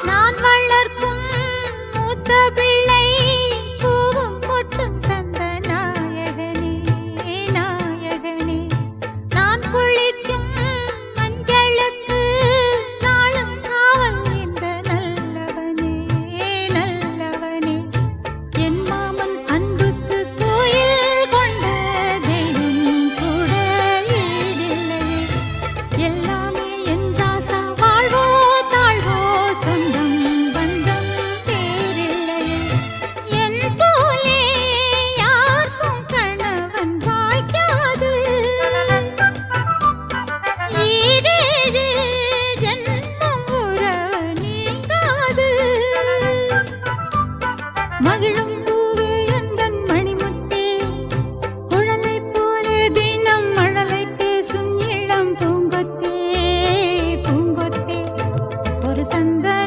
நான் வளர்க்கும் மூத்த பிள்ளை பூவும் பொட்டும் தந்த நாயகனே நாயகனே நான் குளிக்கும் மஞ்சளுக்கு நாளும் காவல் இந்த நல்லவனே நல்லவனே என் மாமன் அன்புக்கு கோயில் கொண்ட தெய்வம் கூட ஈடில்லையே எல்லாமே என் ராசா வாழ்வோ தாழ்வோ சொந்தம் பந்தம் பேரில்லையே என் போலே யாருக்கும் கணவன் வாய்க்காது ஈரேழு ஜன்மம் உறவு நீங்காது மகிழும்